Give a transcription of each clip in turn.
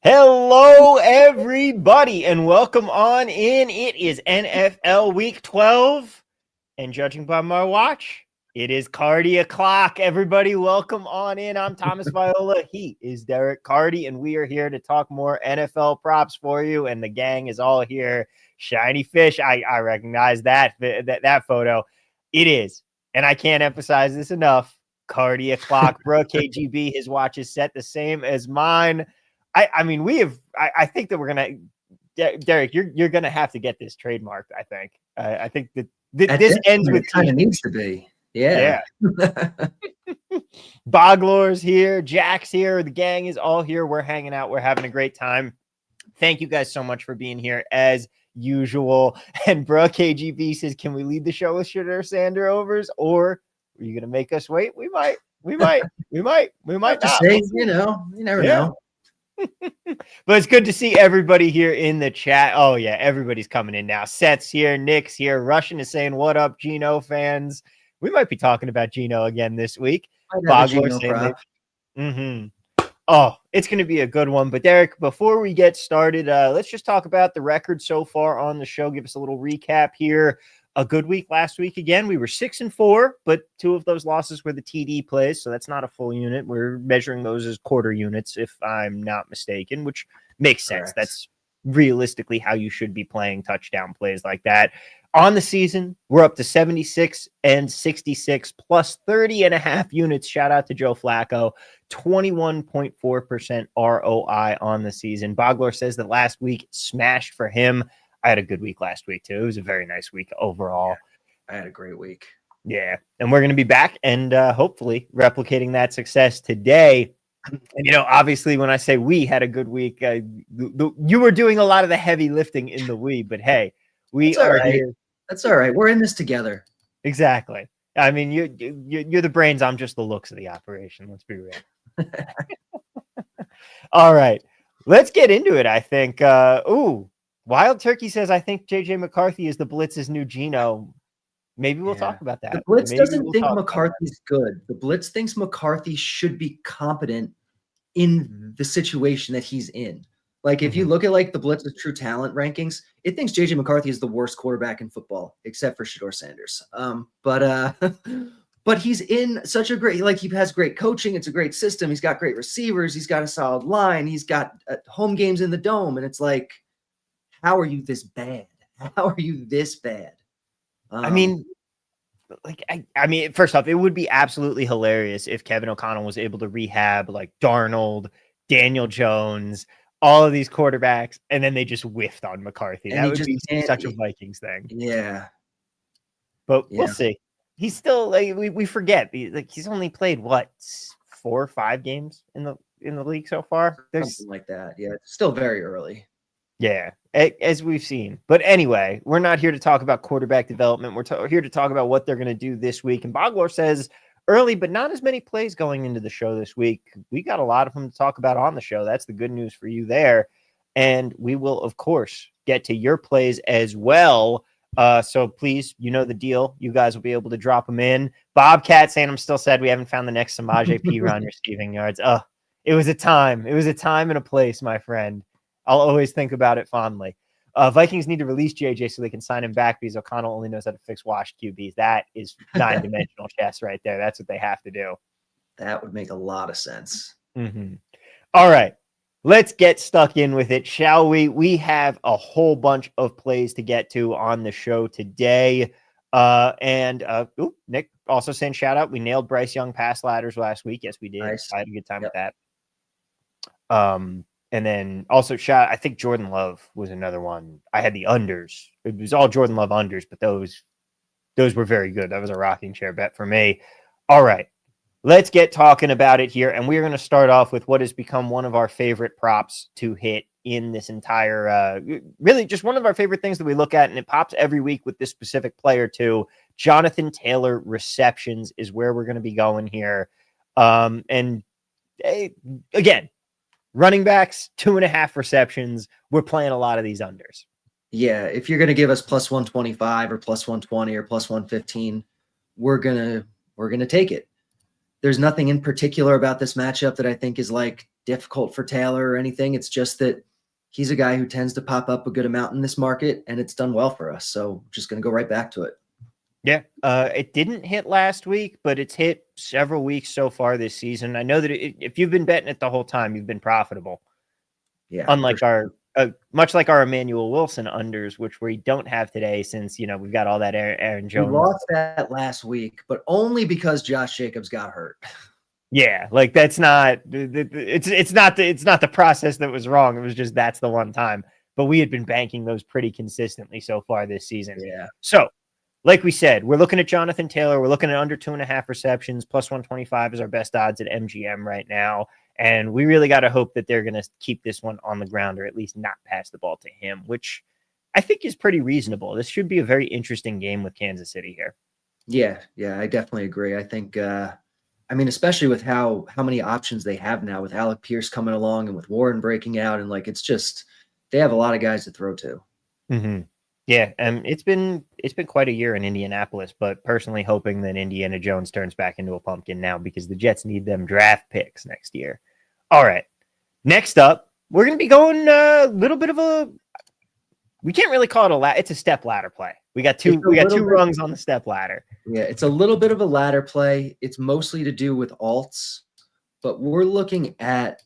Hello, everybody, and welcome on in. It is NFL Week 12, and judging by my watch, it is Carty o'clock. Everybody, welcome on in. I'm Thomas Viola. He is Derek Carty, and we are here to talk more NFL props for you, and the gang is all here. Shiny fish. I recognize that photo. It is, and I can't emphasize this enough, Carty o'clock. Bro, KGB, his watch is set the same as mine. I mean, I think that we're going to, Derek, you're going to have to get this trademarked, I think. I think that this ends with. It kind of needs to be. Yeah. Boglor's here. Jack's here. The gang is all here. We're hanging out. We're having a great time. Thank you guys so much for being here as usual. And bro, KGB says, can we lead the show with Shitter Sander overs? Or are you going to make us wait? We might not. Say, you never know. But it's good to see everybody here in the chat. Oh yeah, everybody's coming in now. Seth's here, Nick's here. Russian is saying, what up, Geno fans? We might be talking about Geno again this week. Oh, it's going to be a good one. But Derek, before we get started, let's just talk about the record so far on the show. Give us a little recap here. A good week last week. Again, we were 6-4, but 2 of those losses were the TD plays, so that's not a full unit. We're measuring those as quarter units, if I'm not mistaken, which makes sense. Correct. That's realistically how you should be playing touchdown plays like that. On the season, we're up to 76 and 66 plus 30.5 units. Shout out to Joe Flacco. 21.4% ROI on the season. Boglor says that last week smashed for him. I had a good week last week, too. It was a very nice week overall. Yeah, I had a great week. Yeah, and we're going to be back and hopefully replicating that success today. And, obviously, when I say we had a good week, you were doing a lot of the heavy lifting in the we, but hey, we are here. That's all right. We're in this together. Exactly. I mean, you're the brains. I'm just the looks of the operation. Let's be real. All right, let's get into it, I think. Wild Turkey says, I think J.J. McCarthy is the Blitz's new Geno. Maybe we'll talk about that. The Blitz doesn't think McCarthy's good. The Blitz thinks McCarthy should be competent in the situation that he's in. Like, if you look at, the Blitz's true talent rankings, it thinks J.J. McCarthy is the worst quarterback in football, except for Shedeur Sanders. But he's in such a great, he has great coaching. It's a great system. He's got great receivers. He's got a solid line. He's got home games in the dome. And it's like, how are you this bad? How are you this bad? I mean, first off, it would be absolutely hilarious if Kevin O'Connell was able to rehab Darnold, Daniel Jones, all of these quarterbacks, and then they just whiffed on McCarthy. That would be such a Vikings thing. Yeah. But we'll see. He's still we forget. He's only played 4 or 5 games in the league so far. Something like that. Yeah. It's still very early. Yeah, as we've seen. But anyway, we're not here to talk about quarterback development. We're here to talk about what they're going to do this week. And Boglor says early, but not as many plays going into the show this week. We got a lot of them to talk about on the show. That's the good news for you there. And we will, of course, get to your plays as well. So please, the deal. You guys will be able to drop them in. Bobcat saying, I'm still sad we haven't found the next Samaje Perine receiving yards. It was a time. It was a time and a place, my friend. I'll always think about it fondly. Vikings need to release JJ so they can sign him back because O'Connell only knows how to fix washed QBs. That is 9-dimensional chess right there. That's what they have to do. That would make a lot of sense. Mm-hmm. All right. Let's get stuck in with it, shall we? We have a whole bunch of plays to get to on the show today. Nick also saying shout out. We nailed Bryce Young pass ladders last week. Yes, we did. Nice. I had a good time with that. And then also I think Jordan Love was another one. I had the unders. It was all Jordan Love unders, but those were very good. That was a rocking chair bet for me. All right, let's get talking about it here. And we're going to start off with what has become one of our favorite props to hit in this entire, really just one of our favorite things that we look at. And it pops every week with this specific player too. Jonathan Taylor receptions is where we're going to be going here. Again, running backs, 2.5 receptions. We're playing a lot of these unders. Yeah, if you're going to give us plus 125 or plus 120 or plus 115, we're gonna take it. There's nothing in particular about this matchup that I think is like difficult for Taylor or anything. It's just that he's a guy who tends to pop up a good amount in this market, and it's done well for us. So just going to go right back to it. Yeah, it didn't hit last week, but it's hit several weeks so far this season. I know that if you've been betting it the whole time, you've been profitable. Yeah, unlike our much like our Emmanuel Wilson unders, which we don't have today, since we've got all that Aaron Jones. We lost that last week, but only because Josh Jacobs got hurt. Yeah, like that's not it's not the process that was wrong. It was just that's the one time. But we had been banking those pretty consistently so far this season. Yeah. So, like we said, we're looking at Jonathan Taylor. We're looking at under 2.5 receptions. Plus 125 is our best odds at MGM right now. And we really got to hope that they're going to keep this one on the ground, or at least not pass the ball to him, which I think is pretty reasonable. This should be a very interesting game with Kansas City here. Yeah, I definitely agree. I think, especially with how many options they have now, with Alec Pierce coming along and with Warren breaking out, and like it's just they have a lot of guys to throw to. Mm-hmm. Yeah, it's been quite a year in Indianapolis, but personally hoping that Indiana Jones turns back into a pumpkin now, because the Jets need them draft picks next year. All right, next up, we're going to be going a little bit of a. We can't really call it it's a step ladder play. We got two rungs on the step ladder. Yeah, it's a little bit of a ladder play. It's mostly to do with alts, but we're looking at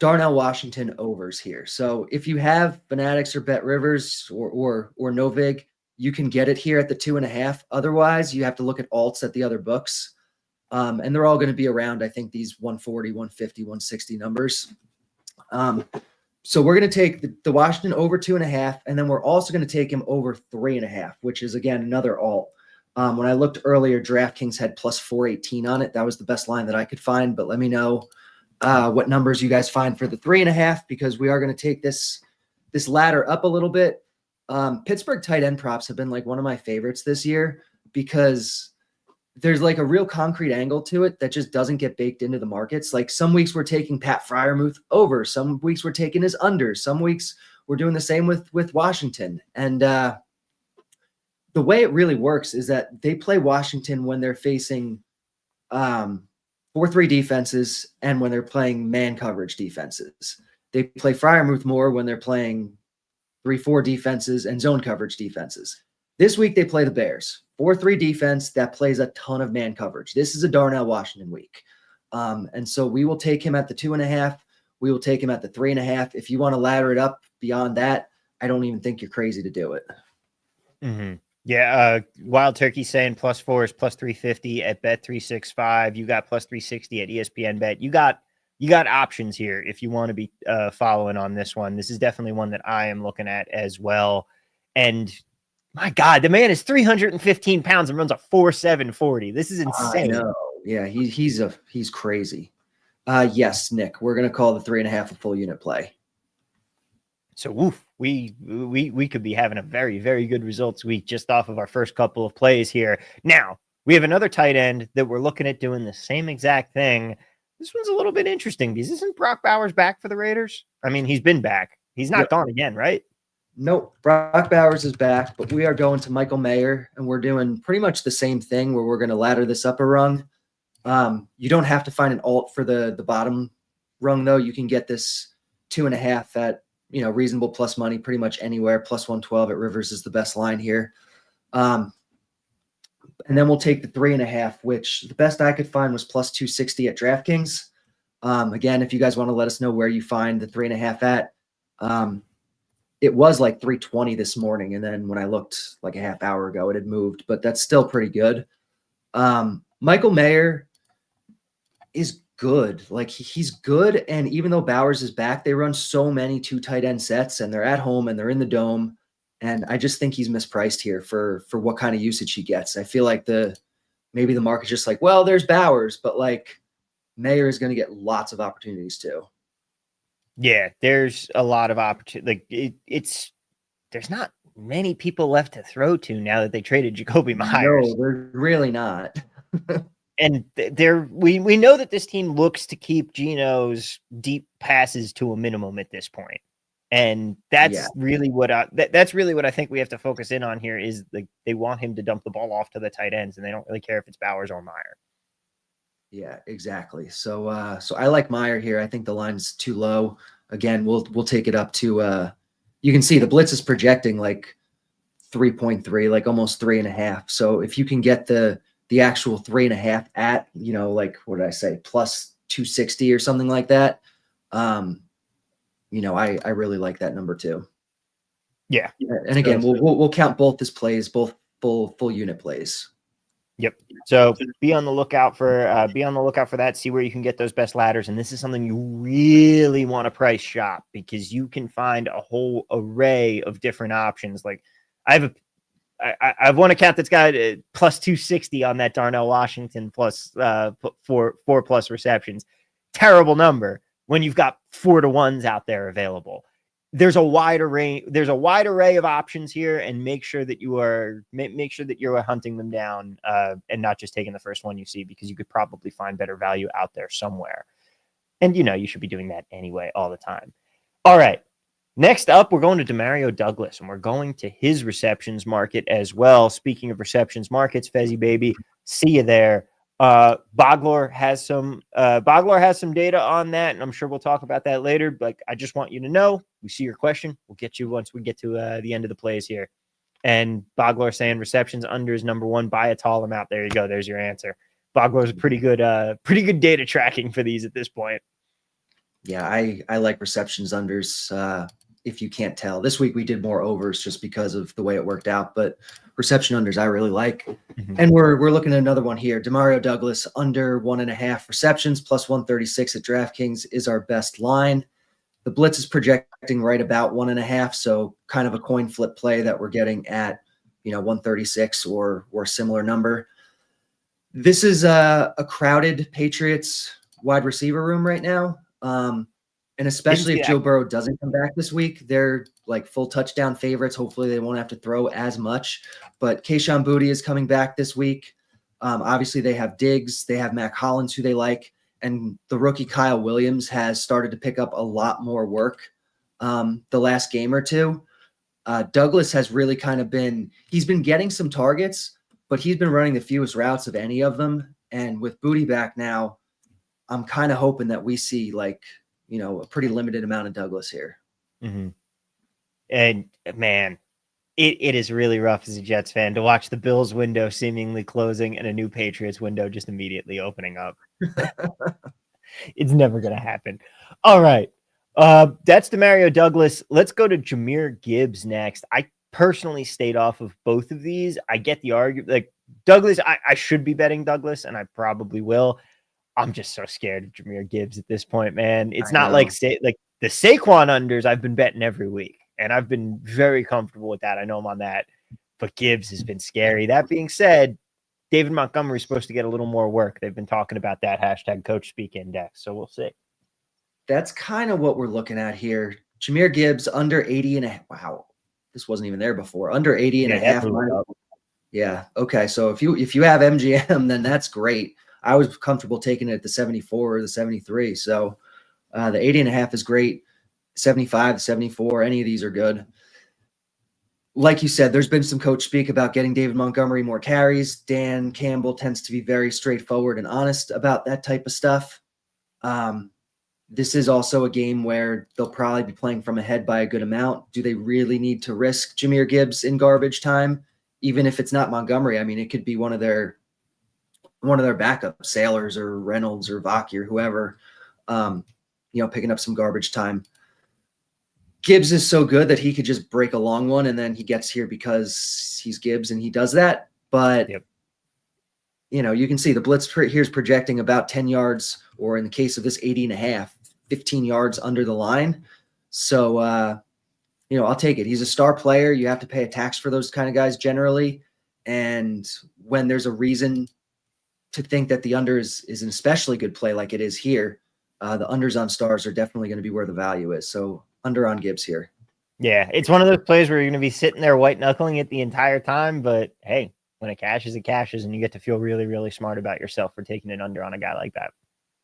Darnell Washington overs here. So if you have Fanatics or Bet Rivers or Novig, you can get it here at the 2.5. Otherwise, you have to look at alts at the other books. And they're all going to be around, I think, these 140, 150, 160 numbers. So we're going to take the Washington over 2.5, and then we're also going to take him over 3.5, which is, again, another alt. When I looked earlier, DraftKings had plus 418 on it. That was the best line that I could find, but let me know what numbers you guys find for the 3.5, because we are going to take this ladder up a little bit. Pittsburgh tight end props have been like one of my favorites this year, because there's like a real concrete angle to it that just doesn't get baked into the markets. Like some weeks we're taking Pat Freiermuth over, some weeks we're taking his under, some weeks we're doing the same with Washington. And the way it really works is that they play Washington when they're facing 4-3 defenses and when they're playing man coverage defenses. They play Freiermuth more when they're playing 3-4 defenses and zone coverage defenses. This week they play the Bears. 4-3 defense that plays a ton of man coverage. This is a Darnell Washington week. And so we will take him at the 2.5. We will take him at the 3.5. If you want to ladder it up beyond that, I don't even think you're crazy to do it. Mm-hmm. Yeah, Wild Turkey saying +4 is plus 350 at Bet365. You got plus 360 at ESPN Bet. You got options here if you want to be following on this one. This is definitely one that I am looking at as well. And my God, the man is 315 pounds and runs a 4.7 40. This is insane. I know. Yeah, he's crazy. Yes, Nick, we're gonna call the 3.5 a full unit play. So woof, we could be having a very, very good results week just off of our first couple of plays here. Now, we have another tight end that we're looking at doing the same exact thing. This one's a little bit interesting because isn't Brock Bowers back for the Raiders? I mean, he's been back. He's not gone again, right? Nope. Brock Bowers is back, but we are going to Michael Mayer, and we're doing pretty much the same thing where we're going to ladder this up a rung. You don't have to find an alt for the bottom rung, though. You can get this 2.5 at reasonable plus money pretty much anywhere. Plus 112 at Rivers is the best line here. And then we'll take the 3.5, which the best I could find was plus 260 at DraftKings. Again, if you guys want to let us know where you find the 3.5 at, it was like 320 this morning. And then when I looked like a half hour ago, it had moved, but that's still pretty good. Michael Mayer is good. Like he's good. And even though Bowers is back, they run so many 2 tight end sets and they're at home and they're in the dome. And I just think he's mispriced here for what kind of usage he gets. I feel like maybe the market's just like, well, there's Bowers, but like Mayer is going to get lots of opportunities too. Yeah, there's a lot of opportunity. Like there's not many people left to throw to now that they traded Jacoby Myers. No, they're really not. And we know that this team looks to keep Geno's deep passes to a minimum at this point. And that's really what that's really what I think we have to focus in on here is they want him to dump the ball off to the tight ends, and they don't really care if it's Bowers or Meyer. Yeah, exactly. So so I like Meyer here. I think the line's too low. Again, we'll take it up to you can see the Blitz is projecting like 3.3, like almost 3.5. So if you can get the actual 3.5 at, like what did I say, plus 260 or something like that, I really like that number too. Yeah. And again, we'll count both as plays, both full unit plays. Yep. So be on the lookout for that. See where you can get those best ladders. And this is something you really want to price shop because you can find a whole array of different options. Like I have one account that's got plus 260 on that Darnell Washington plus four plus receptions. Terrible number when you've got 4-1s out there available. There's a wide array of options here, and make sure that you are hunting them down and not just taking the first one you see, because you could probably find better value out there somewhere. And you should be doing that anyway all the time. All right. Next up, we're going to Demario Douglas, and we're going to his receptions market as well. Speaking of receptions markets, Fezzy baby, see you there. Bogler has some data on that, and I'm sure we'll talk about that later. But I just want you to know, we see your question. We'll get you once we get to the end of the plays here. And Bogler saying receptions under is number one by a tall amount. There you go. There's your answer. Bogler's pretty good data tracking for these at this point. Yeah, I like receptions unders. If you can't tell, this week we did more overs just because of the way it worked out, but reception unders I really like. Mm-hmm. And we're looking at another one here. Demario Douglas under 1.5 receptions plus 136 at DraftKings is our best line. The Blitz is projecting right about 1.5, so kind of a coin flip play that we're getting at 136 or similar number. This is a crowded Patriots wide receiver room right now. And especially if Joe Burrow doesn't come back this week, they're like full touchdown favorites. Hopefully they won't have to throw as much. But Kayshon Boutte is coming back this week. Obviously they have Diggs. They have Mac Hollins, who they like. And the rookie Kyle Williams has started to pick up a lot more work the last game or two. Douglas has really kind of he's been getting some targets, but he's been running the fewest routes of any of them. And with Boutte back now, I'm kind of hoping that we see a pretty limited amount of Douglas here. Mm-hmm. And man, it is really rough as a Jets fan to watch the Bills window seemingly closing and a new Patriots window just immediately opening up. It's never going to happen. All right. That's Demario Douglas. Let's go to Jahmyr Gibbs next. I personally stayed off of both of these. I get the argument. Like Douglas, I should be betting Douglas, and I probably will. I'm just so scared of Jahmyr Gibbs at this point, man. It's not like the Saquon unders I've been betting every week, and I've been very comfortable with that. I know I'm on that, but Gibbs has been scary. That being said, David Montgomery is supposed to get a little more work. They've been talking about that hashtag coach speak index, so we'll see. That's kind of what we're looking at here. Jahmyr Gibbs under 80.5. Wow, this wasn't even there before. Under 80.5. Yeah. Okay. So if you have MGM, then that's great. I was comfortable taking it at the 74 or the 73. So the 80.5 is great. 75, 74, any of these are good. Like you said, there's been some coach speak about getting David Montgomery more carries. Dan Campbell tends to be very straightforward and honest about that type of stuff. This is also a game where they'll probably be playing from ahead by a good amount. Do they really need to risk Jahmyr Gibbs in garbage time? Even if it's not Montgomery, I mean, it could be one of their backup Sailors or Reynolds or Vaki or whoever, picking up some garbage time. Gibbs is so good that he could just break a long one and then he gets here because he's Gibbs and he does that. But, you can see the Blitz here's projecting about 10 yards, or in the case of this 80.5, 15 yards under the line. So, I'll take it. He's a star player. You have to pay a tax for those kind of guys generally. And when there's a reason to think that the under is an especially good play like it is here, the unders on stars are definitely going to be where the value is. So under on Gibbs here. Yeah, it's one of those plays where you're going to be sitting there white knuckling it the entire time, but hey, when it cashes, and you get to feel really, really smart about yourself for taking it under on a guy like that.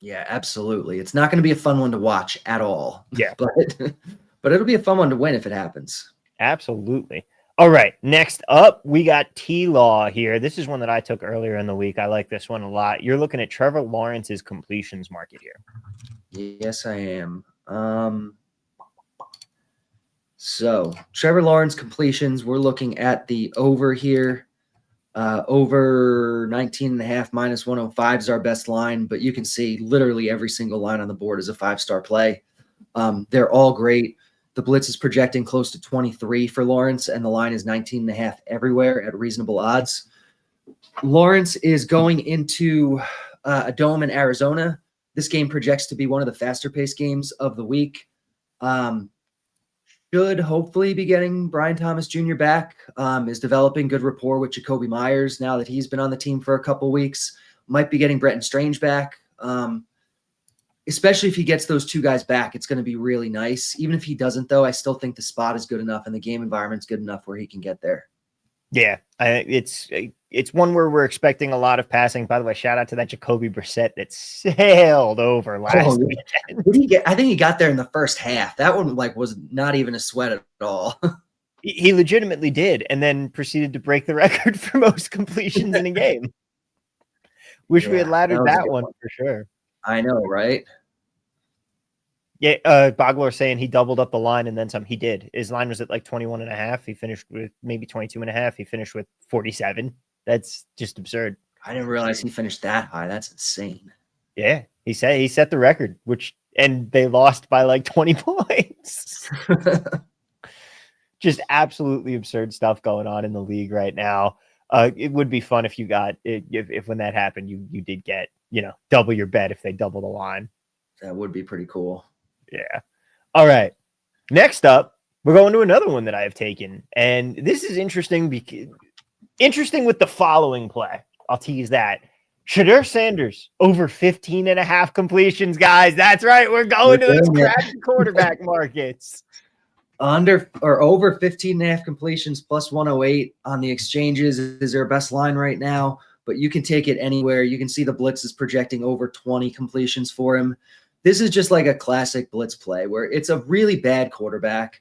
Yeah, absolutely. It's not going to be a fun one to watch at all. Yeah. But it'll be a fun one to win if it happens. Absolutely. All right, next up, we got T-Law here. This is one that I took earlier in the week. I like this one a lot. You're looking at Trevor Lawrence's completions market here. Yes, I am. So Trevor Lawrence completions, we're looking at the over here. Over 19.5 minus 105 is our best line, but you can see literally every single line on the board is a 5-star play. They're all great. The Blitz is projecting close to 23 for Lawrence, and the line is 19.5 everywhere at reasonable odds. Lawrence is going into a dome in Arizona. This game projects to be one of the faster-paced games of the week. Should hopefully be getting Brian Thomas Jr. back, is developing good rapport with Jacoby Myers now that he's been on the team for a couple weeks. Might be getting Bretton Strange back. Especially if he gets those two guys back, it's going to be really nice. Even if he doesn't, though, I still think the spot is good enough and the game environment's good enough where he can get there. Yeah, it's one where we're expecting a lot of passing. By the way, shout out to that Jacoby Brissett that sailed over last weekend. Did he get? I think he got there in the first half. That one was not even a sweat at all. He legitimately did, and then proceeded to break the record for most completions in a game. Wish we had laddered that one for sure. I know, right? Yeah, Bogler saying he doubled up the line and then some. He did. His line was at like 21.5. He finished with maybe 22.5. He finished with 47. That's just absurd. I didn't realize he finished that high. That's insane. Yeah, he set the record, and they lost by like 20 points. Just absolutely absurd stuff going on in the league right now. It would be fun if you got if when that happened, you did get double your bet if they double the line. That would be pretty cool. Yeah. All right. Next up, we're going to another one that I have taken, and this is interesting with the following play. I'll tease that. Shedeur Sanders over 15.5 completions, guys. That's right. We're going to those crappy quarterback markets. Under or over 15.5 completions plus 108 on the exchanges is their best line right now, but you can take it anywhere. You can see the Blitz is projecting over 20 completions for him. This is just like a classic Blitz play where it's a really bad quarterback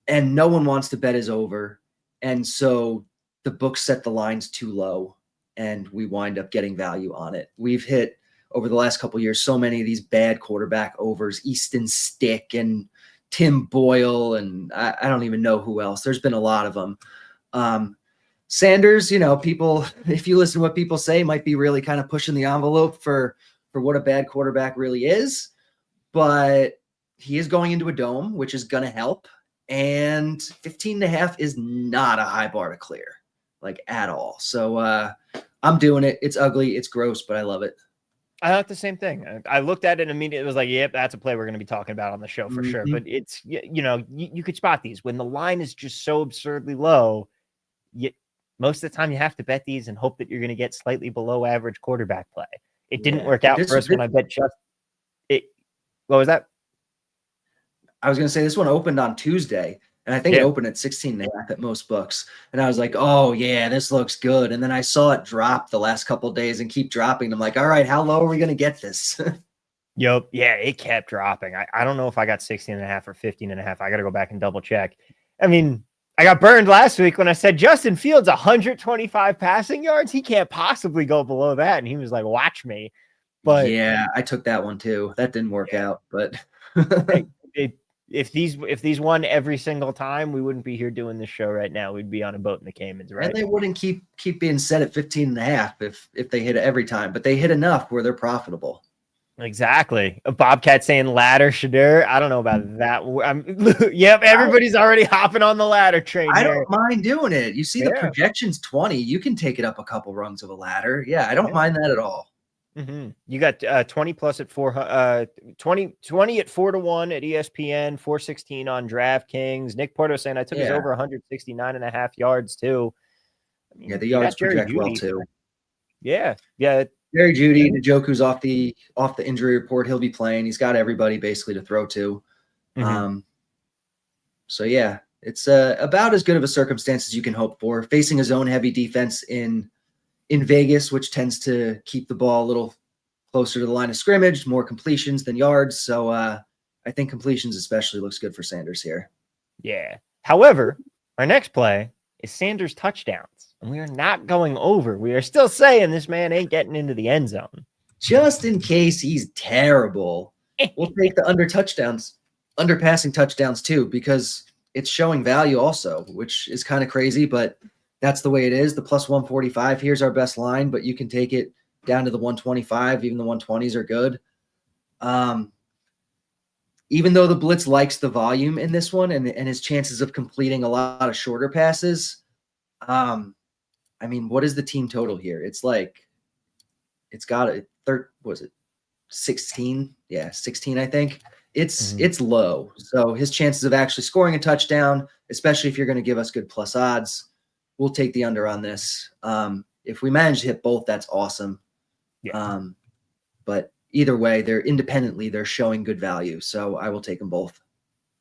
and no one wants to bet his over. And so the books set the lines too low and we wind up getting value on it. We've hit over the last couple of years so many of these bad quarterback overs, Easton Stick and Tim Boyle, and I don't even know who else. There's been a lot of them. Sanders, people, if you listen to what people say, might be really kind of pushing the envelope for what a bad quarterback really is, but he is going into a dome, which is going to help. And 15.5 is not a high bar to clear, like at all. So I'm doing it. It's ugly. It's gross, but I love it. I thought the same thing. I looked at it and immediately was like, yep, that's a play we're going to be talking about on the show for sure. But it's, you could spot these when the line is just so absurdly low. Most of the time you have to bet these and hope that you're going to get slightly below average quarterback play. It didn't work out for us when I bet just it. What was that? I was going to say this one opened on Tuesday, and I think it opened at 16.5 at most books. And I was like, oh, yeah, this looks good. And then I saw it drop the last couple of days and keep dropping. I'm like, all right, how low are we going to get this? Yep. Yeah, it kept dropping. I don't know if I got 16.5 or 15.5. I got to go back and double check. I mean, I got burned last week when I said Justin Fields 125 passing yards. He can't possibly go below that. And he was like, watch me. But yeah, I took that one too. That didn't work out. But if these won every single time, we wouldn't be here doing this show right now. We'd be on a boat in the Caymans, right? And they wouldn't keep being set at 15.5 if they hit it every time. But they hit enough where they're profitable. Exactly. A Bobcat saying ladder, Shedeur. I don't know about that. Yep, everybody's already hopping on the ladder train. I don't mind doing it. You see the projection's 20. You can take it up a couple rungs of a ladder. Yeah, I don't mind that at all. Mm-hmm. You got 20 plus at 20 at 4-1 at ESPN, 416 on DraftKings. Nick Porto saying I took his over 169.5 yards too. I mean, the yards project well too. Yeah. Jerry Jeudy, Njoku's off the injury report. He'll be playing. He's got everybody basically to throw to. Mm-hmm. So yeah, it's about as good of a circumstance as you can hope for. Facing a zone-heavy defense in Vegas, which tends to keep the ball a little closer to the line of scrimmage, more completions than yards. So I think completions especially looks good for Sanders here. Yeah. However, Our next play is Sanders touchdowns, and we are not going over. We are still saying this man ain't getting into the end zone. Just in case he's terrible, we'll take the under passing touchdowns too, because it's showing value also, which is kind of crazy, but that's the way it is. The plus 145, here's our best line, but you can take it down to the 125. Even the 120s are good. Even though the blitz likes the volume in this one and his chances of completing a lot of shorter passes, I mean, what is the team total here? It's like, it's got a third, was it 16? Yeah, 16, I think. It's low. So his chances of actually scoring a touchdown, especially if you're going to give us good plus odds, we'll take the under on this. If we manage to hit both, that's awesome. Yeah. But either way, they're showing good value. So I will take them both.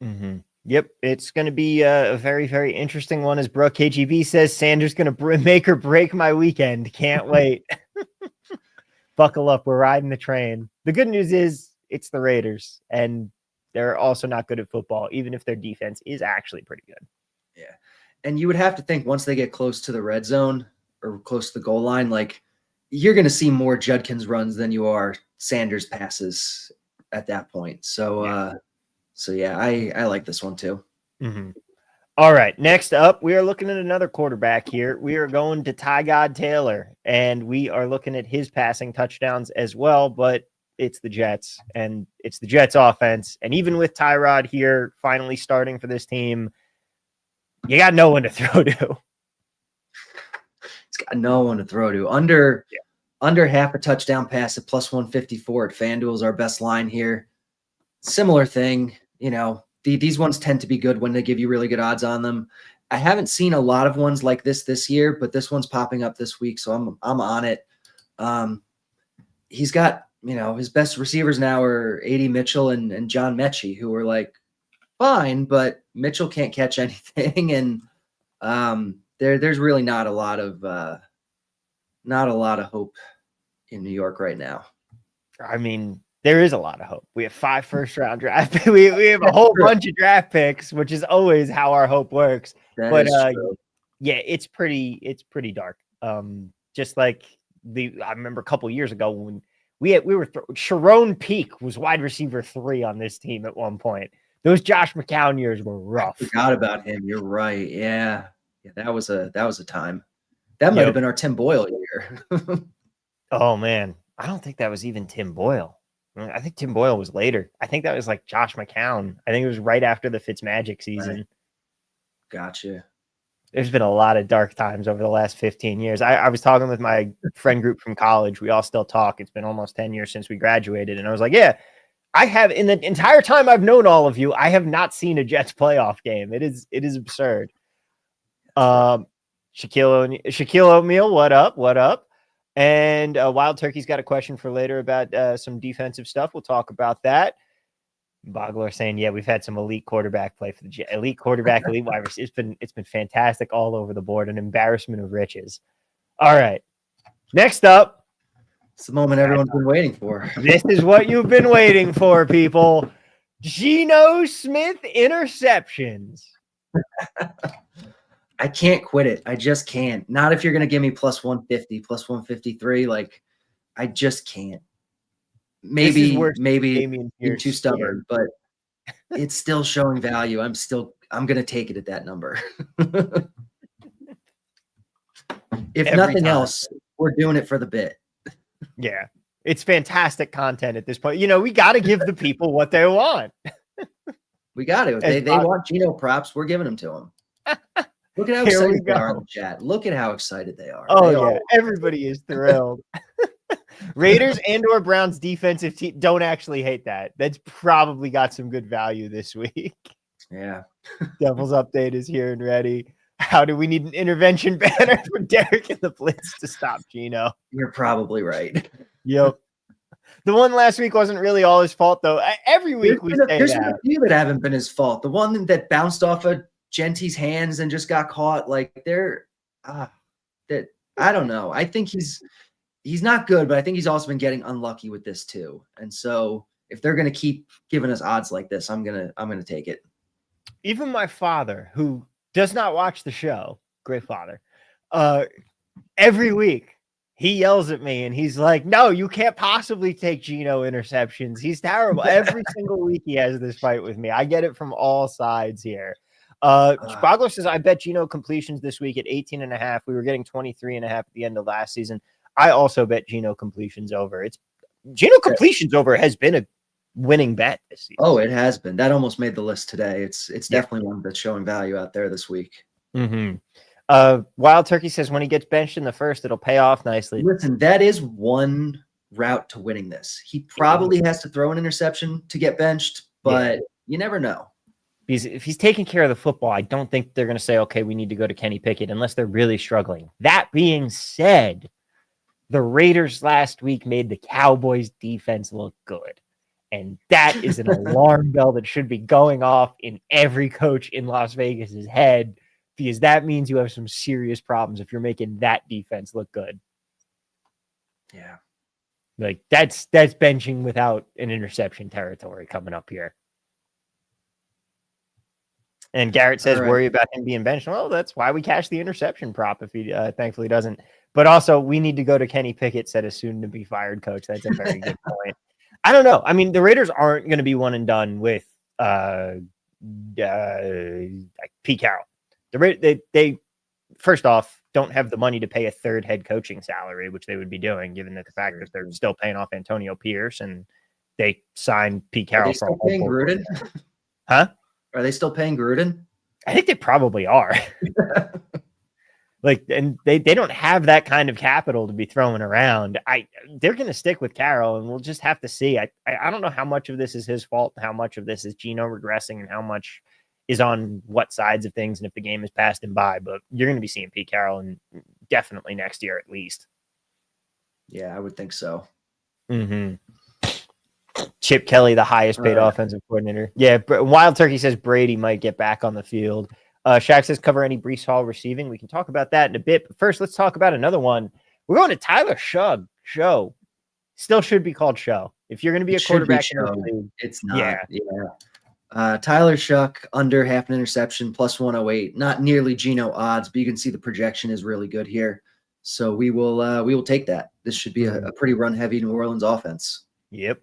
Mm-hmm. Yep. It's going to be a very, very interesting one. As Brooke KGB says, Sanders going to make or break my weekend. Can't wait. Buckle up. We're riding the train. The good news is it's the Raiders, and they're also not good at football, even if their defense is actually pretty good. Yeah. And you would have to think once they get close to the red zone or close to the goal line, like you're going to see more Judkins runs than you are Sanders passes at that point. So, I like this one too. Mm-hmm. All right. Next up, we are looking at another quarterback here. We are going to Tyrod Taylor, and we are looking at his passing touchdowns as well, but it's the Jets, and it's the Jets offense. And even with Tyrod here finally starting for this team, you got no one to throw to. It's got no one to throw to. Under half a touchdown pass at plus 154 at FanDuel is our best line here. Similar thing, these ones tend to be good when they give you really good odds on them. I haven't seen a lot of ones like this year, but this one's popping up this week, so I'm on it. He's got, his best receivers now are A.D. Mitchell and John Mechie, who are like fine, but Mitchell can't catch anything, and there's really not a lot of hope in New York right now. I mean, there is a lot of hope. We have 5 first-round draft picks. We have a whole bunch of draft picks, which is always how our hope works. But yeah, it's pretty dark. Just like I remember a couple years ago when Sharon Peak was wide receiver 3 on this team at one point. Those Josh McCown years were rough. I forgot about him. You're right. Yeah, that was a time. That might have been our Tim Boyle year. Oh man, I don't think that was even Tim Boyle. I think Tim Boyle was later. I think that was like Josh McCown. I think it was right after the Fitzmagic season. Right. Gotcha. There's been a lot of dark times over the last 15 years. I was talking with my friend group from college. We all still talk. It's been almost 10 years since we graduated. And I was like, yeah, I have, in the entire time I've known all of you, I have not seen a Jets playoff game. It is absurd. Shaquille O'Neal, what up? What up? And Wild Turkey's got a question for later about some defensive stuff. We'll talk about that. Bogler saying, yeah, we've had some elite quarterback play for the Jets. Elite quarterback, elite wide receiver. It's been fantastic all over the board. An embarrassment of riches. All right. Next up. It's the moment everyone's been waiting for. This is what you've been waiting for, people. Geno Smith interceptions. I can't quit it. I just can't. Not if you're going to give me plus 150, plus 153. Like, I just can't. Maybe you're too stubborn, but it's still showing value. I'm going to take it at that number. If nothing else, we're doing it for the bit. Yeah. It's fantastic content at this point. We got to give the people what they want. We got to. They want Geno props. We're giving them to them. Look at how excited they are in the chat. Look at how excited they are. Oh, everybody is thrilled. Raiders and/or Browns defensive team don't actually hate that. That's probably got some good value this week. Yeah. Devil's update is here and ready. How do we need an intervention banner for Derek and the Blitz to stop Geno? You're probably right. Yep. The one last week wasn't really all his fault, though. Every week there's a few that haven't been his fault. The one that bounced off of Genty's hands and just got caught, like I don't know. I think he's not good, but I think he's also been getting unlucky with this too. And so if they're going to keep giving us odds like this, I'm going to take it. Even my father, who does not watch the show. Great father. Every week he yells at me and he's like, "No, you can't possibly take Geno interceptions. He's terrible." Every single week he has this fight with me. I get it from all sides here. Spogler says, "I bet Geno completions this week at 18.5. We were getting 23.5 at the end of last season. I also bet Geno completions over. Geno completions over has been a winning bet this season. Oh, it has been. That almost made the list today. It's definitely one that's showing value out there this week. Mm-hmm. Wild Turkey says when he gets benched in the first, it'll pay off nicely. Listen, that is one route to winning this. He probably has to throw an interception to get benched, but you never know. Because if he's taking care of the football, I don't think they're going to say, okay, we need to go to Kenny Pickett unless they're really struggling. That being said, the Raiders last week made the Cowboys defense look good. And that is an alarm bell that should be going off in every coach in Las Vegas's head, because that means you have some serious problems if you're making that defense look good. Yeah. Like that's benching without an interception territory coming up here. And Garrett says, worry about him being benched. Well, that's why we cashed the interception prop if he thankfully doesn't. But also, we need to go to Kenny Pickett, said a soon-to-be-fired coach. That's a very good point. I don't know. I mean, the Raiders aren't going to be one and done with Pete Carroll. They first off don't have the money to pay a third head coaching salary, which they would be doing, given the fact that they're still paying off Antonio Pierce and they signed Pete Carroll. Are they still paying Gruden? Huh? Are they still paying Gruden? I think they probably are. And they don't have that kind of capital to be throwing around. They're going to stick with Carroll, and we'll just have to see. I don't know how much of this is his fault, how much of this is Geno regressing, and how much is on what sides of things, and if the game has passed him by. But you're going to be seeing Pete Carroll, and definitely next year at least. Yeah, I would think so. Mm-hmm. Chip Kelly, the highest paid offensive coordinator. Yeah, Wild Turkey says Brady might get back on the field. Shaq says cover any Breece Hall receiving. We can talk about that in a bit. But first, let's talk about another one. We're going to Tyler Shug. Show. Still should be called Show. If you're going to be a quarterback in the league, it's not. Yeah. Tyler Shuck under half an interception plus 108. Not nearly Geno odds, but you can see the projection is really good here. So we will take that. This should be a pretty run heavy New Orleans offense. Yep.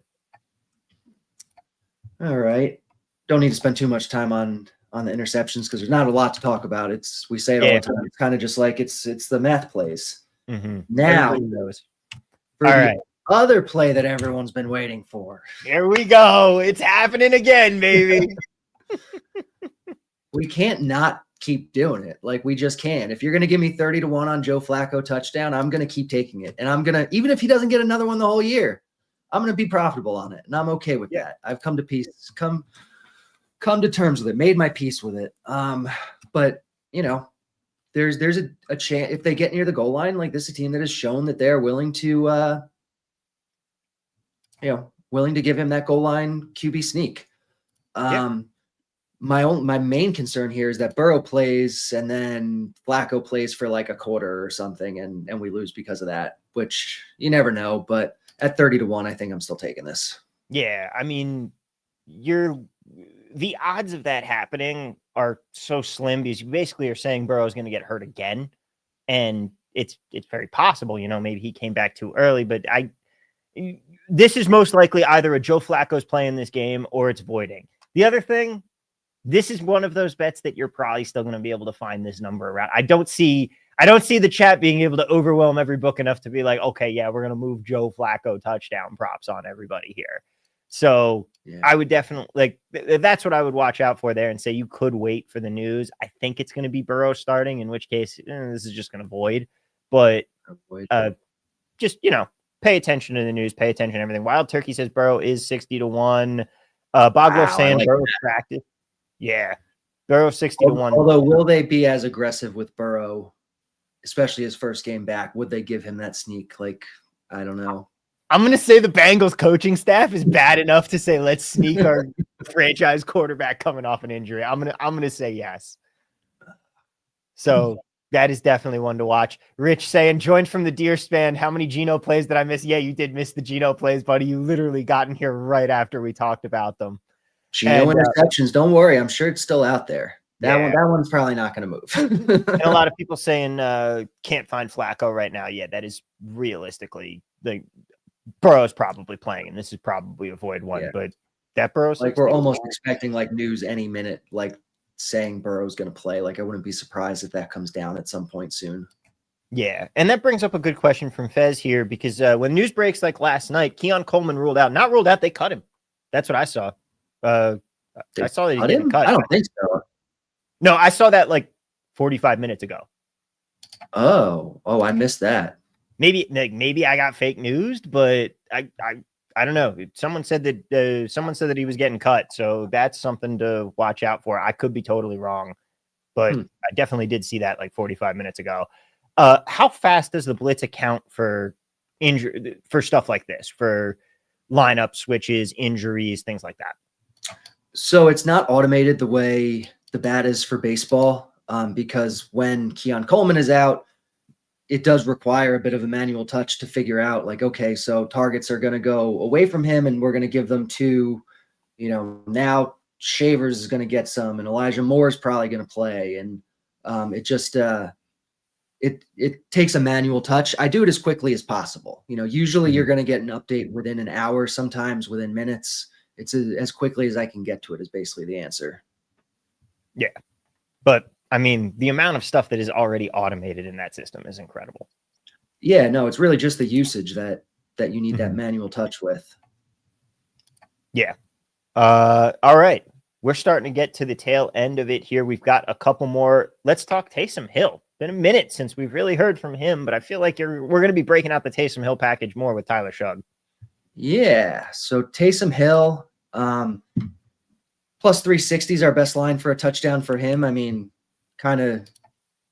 All right. Don't need to spend too much time on the interceptions because there's not a lot to talk about. We say it all the time. It's kind of just like it's the math plays. Mm-hmm. Now, for the other play that everyone's been waiting for. Here we go. It's happening again, baby. We can't not keep doing it. Like we just can't. If you're going to give me 30-1 on Joe Flacco touchdown, I'm going to keep taking it. And I'm going to, even if he doesn't get another one the whole year, I'm going to be profitable on it. And I'm okay with that. I've come to terms with it, made my peace with it. But there's a chance if they get near the goal line, like this is a team that has shown that they're willing to, willing to give him that goal line QB sneak. My main concern here is that Burrow plays and then Flacco plays for like a quarter or something, and we lose because of that, which you never know. But at 30-1, I think I'm still taking this. Yeah, I mean, the odds of that happening are so slim because you basically are saying Burrow is going to get hurt again, and it's very possible. Maybe he came back too early, but this is most likely either a Joe Flacco's playing this game or it's voiding. The other thing, this is one of those bets that you're probably still going to be able to find this number around. I don't see the chat being able to overwhelm every book enough to be like, okay, yeah, we're going to move Joe Flacco touchdown props on everybody here. So I would definitely that's what I would watch out for there and say you could wait for the news. I think it's going to be Burrow starting, in which case this is just going to void. But just, pay attention to the news, pay attention to everything. Wild Turkey says Burrow is 60-1. Bogler saying Burrow practice. Yeah. Burrow 60-1. Although will they be as aggressive with Burrow, especially his first game back? Would they give him that sneak? Like, I don't know. I'm going to say the Bengals coaching staff is bad enough to say, let's sneak our franchise quarterback coming off an injury. I'm going to say yes. So that is definitely one to watch. Rich saying, joined from the deer span. How many Geno plays did I miss? Yeah, you did miss the Geno plays, buddy. You literally got in here right after we talked about them. Geno interceptions. Don't worry. I'm sure it's still out there. That one's probably not going to move. And a lot of people saying can't find Flacco right now. Yeah, that is realistically Burrow's probably playing, and this is probably a void one. But that Burrow's like we're almost expecting like news any minute, like saying Burrow's going to play. Like I wouldn't be surprised if that comes down at some point soon. Yeah, and that brings up a good question from Fez here because when news breaks like last night, Keon Coleman not ruled out, they cut him. That's what I saw. I saw that he didn't cut. I don't think so. No, I saw that like 45 minutes ago. Oh, I missed that. Maybe I got fake news, but I don't know. Someone said that he was getting cut, so that's something to watch out for. I could be totally wrong, but I definitely did see that like 45 minutes ago. How fast does the Blitz account for stuff like this, for lineup switches, injuries, things like that? So it's not automated the way the bat is for baseball, because when Keon Coleman is out, it does require a bit of a manual touch to figure out like, okay, so targets are going to go away from him and we're going to give them to, now Shavers is going to get some and Elijah Moore is probably going to play. And it just, it takes a manual touch. I do it as quickly as possible. Usually you're going to get an update within an hour, sometimes within minutes. It's as quickly as I can get to it is basically the answer. Yeah. But I mean, the amount of stuff that is already automated in that system is incredible. Yeah, no, it's really just the usage that you need that manual touch with. Yeah. All right. We're starting to get to the tail end of it here. We've got a couple more. Let's talk Taysom Hill. Been a minute since we've really heard from him, but I feel like we're going to be breaking out the Taysom Hill package more with Tyler Shugg. Yeah. So Taysom Hill, plus 360 is our best line for a touchdown for him. I mean, kind of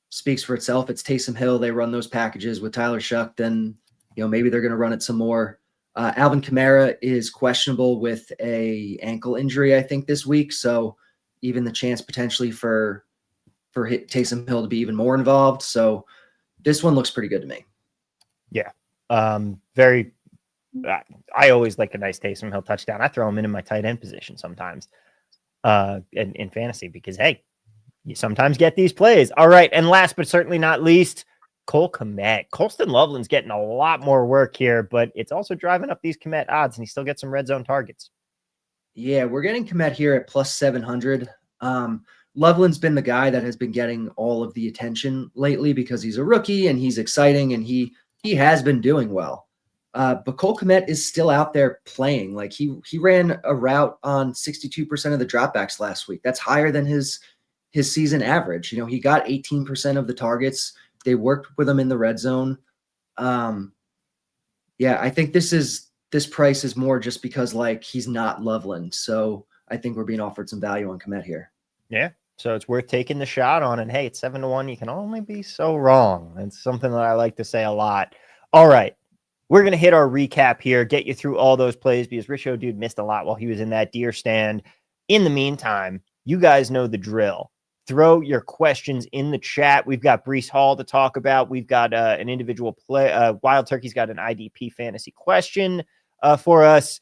speaks for itself. It's Taysom Hill. They run those packages with Tyler Shugg. Then, maybe they're going to run it some more. Alvin Kamara is questionable with a ankle injury, I think, this week. So even the chance potentially for Taysom Hill to be even more involved. So this one looks pretty good to me. Yeah. I always like a nice Taysom Hill touchdown. I throw him in my tight end position sometimes in fantasy because, hey, you sometimes get these plays. All right. And last but certainly not least, Cole Kmet. Colston Loveland's getting a lot more work here, but it's also driving up these Kmet odds, and he still gets some red zone targets. Yeah, we're getting Kmet here at plus 700. Loveland's been the guy that has been getting all of the attention lately because he's a rookie and he's exciting and he has been doing well. But Cole Kmet is still out there playing. Like he ran a route on 62% of the dropbacks last week. That's higher than his season average. He got 18% of the targets. They worked with him in the red zone. Yeah, I think this price is more just because like he's not Loveland. So I think we're being offered some value on Kmet here. Yeah. So it's worth taking the shot on. And hey, it's 7-1. You can only be so wrong. It's something that I like to say a lot. All right. We're going to hit our recap here, get you through all those plays because Rich Dude missed a lot while he was in that deer stand. In the meantime, you guys know the drill. Throw your questions in the chat. We've got Breece Hall to talk about. We've got an individual play. Wild Turkey's got an IDP fantasy question for us,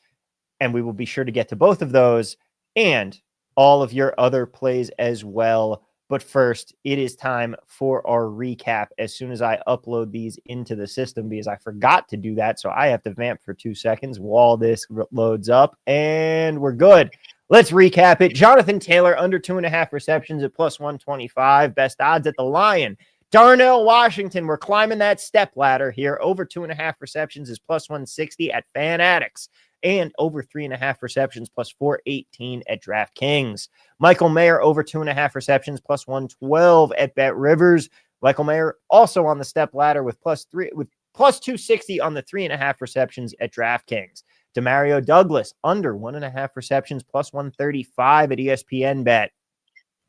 and we will be sure to get to both of those and all of your other plays as well. But first, it is time for our recap as soon as I upload these into the system because I forgot to do that. So I have to vamp for 2 seconds while this loads up, and we're good. Let's recap it. Jonathan Taylor under 2.5 receptions at plus 125. Best odds at the Lion. Darnell Washington, we're climbing that step ladder here. Over 2.5 receptions is plus 160 at Fanatics. And over 3.5 receptions plus 418 at DraftKings. Michael Mayer over 2.5 receptions plus 112 at Bet Rivers. Michael Mayer also on the step ladder with plus 260 on the 3.5 receptions at DraftKings. Demario Douglas under 1.5 receptions plus 135 at ESPN Bet.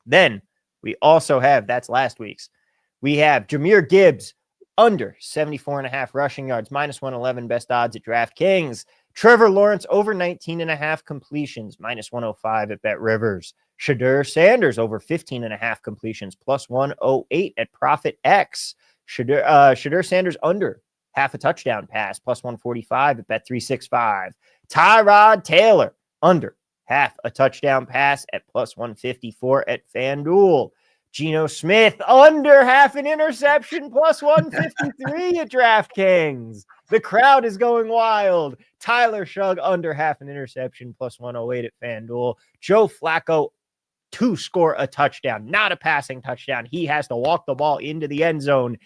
Then we also have, that's last week's, we have Jahmyr Gibbs under 74.5 rushing yards, minus 111 best odds at DraftKings. Trevor Lawrence over 19.5 completions, minus 105 at Bet Rivers. Shedeur Sanders over 15.5 completions, plus 108 at Profit X. Shedeur Sanders under half a touchdown pass, plus 145 at Bet365. Tyrod Taylor under half a touchdown pass at plus 154 at FanDuel. Geno Smith under half an interception plus 153 at DraftKings. The crowd is going wild. Tyler Shugg under half an interception plus 108 at FanDuel. Joe Flacco to score a touchdown, not a passing touchdown. He has to walk the ball into the end zone.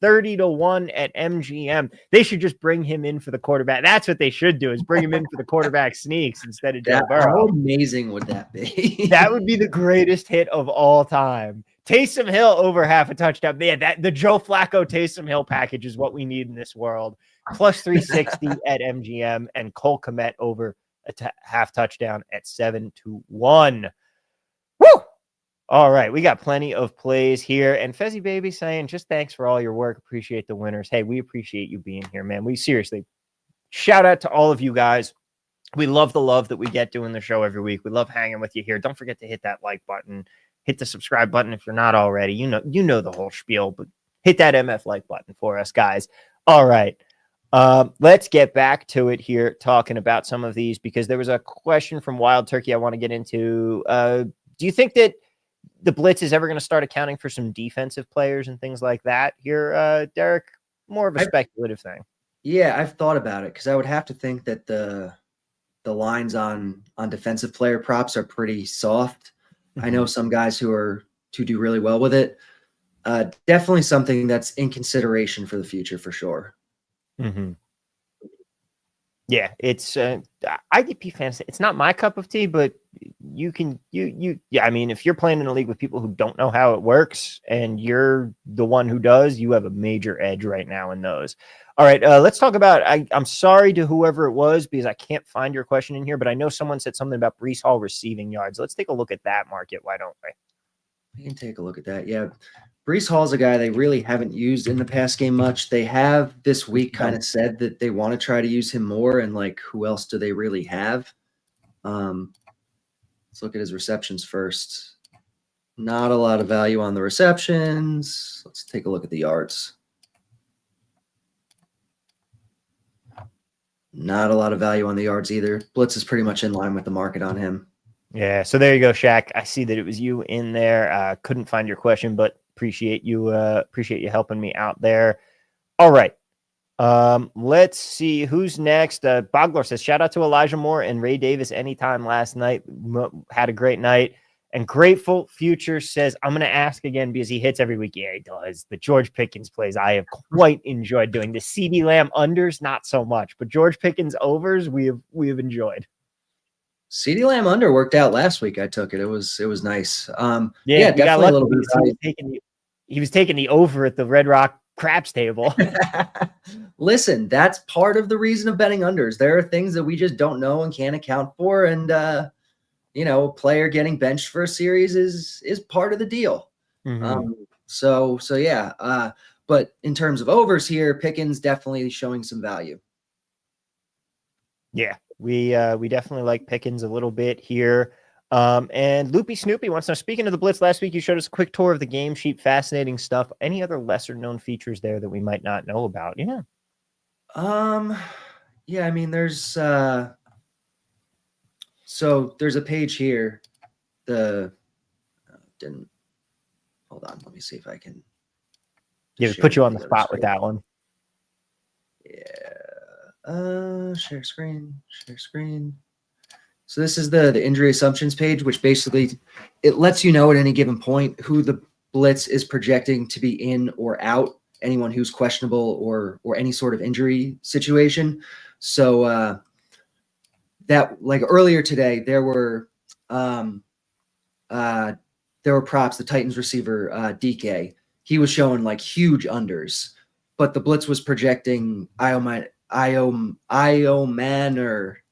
30-1 at MGM. They should just bring him in for the quarterback. That's what they should do, is bring him in for the quarterback sneaks instead of Joe Burrow. How amazing would that be? That would be the greatest hit of all time. Taysom Hill over half a touchdown. Yeah, the Joe Flacco Taysom Hill package is what we need in this world. Plus 360 at MGM, and Cole Kmet over a half touchdown at 7-1. Woo! All right, we got plenty of plays here. And Fezzy Baby saying, just thanks for all your work. Appreciate the winners. Hey, we appreciate you being here, man. We seriously, shout out to all of you guys. We love the love that we get doing the show every week. We love hanging with you here. Don't forget to hit that like button. Hit the subscribe button if you're not already. You know the whole spiel, but hit that MF like button for us, guys. All right. Let's get back to it here, talking about some of these, because there was a question from Wild Turkey I want to get into. Do you think that the Blitz is ever going to start accounting for some defensive players and things like that here, Derek? More of a speculative thing. Yeah, I've thought about it, because I would have to think that the lines on defensive player props are pretty soft. I know some guys who do really well with it. Definitely something that's in consideration for the future, for sure. Mm-hmm. Yeah, it's IDP fantasy. It's not my cup of tea, but you I mean, if you're playing in a league with people who don't know how it works and you're the one who does, you have a major edge right now in those. All right, let's talk about, I'm sorry to whoever it was, because I can't find your question in here, but I know someone said something about Breece Hall receiving yards. Let's take a look at that market. Why don't we? We can take a look at that. Yeah. Breece Hall's a guy they really haven't used in the pass game much. They have this week kind of said that they want to try to use him more, and like, who else do they really have? Let's look at his receptions first. Not a lot of value on the receptions. Let's take a look at the yards. Not a lot of value on the yards either. Blitz is pretty much in line with the market on him. Yeah, so there you go, Shaq. I see that it was you in there. Couldn't find your question, but appreciate you helping me out there. All right. Let's see who's next. Bogler says, shout out to Elijah Moore and Ray Davis anytime last night. Had a great night. And Grateful Future says, I'm going to ask again because he hits every week. Yeah, he does. The George Pickens plays I have quite enjoyed doing. The CeeDee Lamb unders, not so much. But George Pickens overs, we have enjoyed. CeeDee Lamb under worked out last week. I took it. It was nice. Yeah, definitely a little bit. He was taking the over at the Red Rock craps table. Listen, that's part of the reason of betting unders. There are things that we just don't know and can't account for, and a player getting benched for a series is part of the deal. Mm-hmm. So yeah. But in terms of overs here, Pickens definitely showing some value. Yeah, we definitely like Pickens a little bit here. And Loopy Snoopy wants to know, speaking of the Blitz, last week you showed us a quick tour of the game sheet. Fascinating stuff. Any other lesser known features there that we might not know about? Yeah. Yeah, I mean, there's so there's a page here. Hold on, let me see if I can. Yeah, put you on the spot with that one. Yeah. Share screen. So this is the injury assumptions page, which basically it lets you know at any given point who the Blitz is projecting to be in or out, anyone who's questionable or any sort of injury situation. So that, like, earlier today, there were props. The Titans receiver DK, he was showing like huge unders, but the Blitz was projecting Iomanor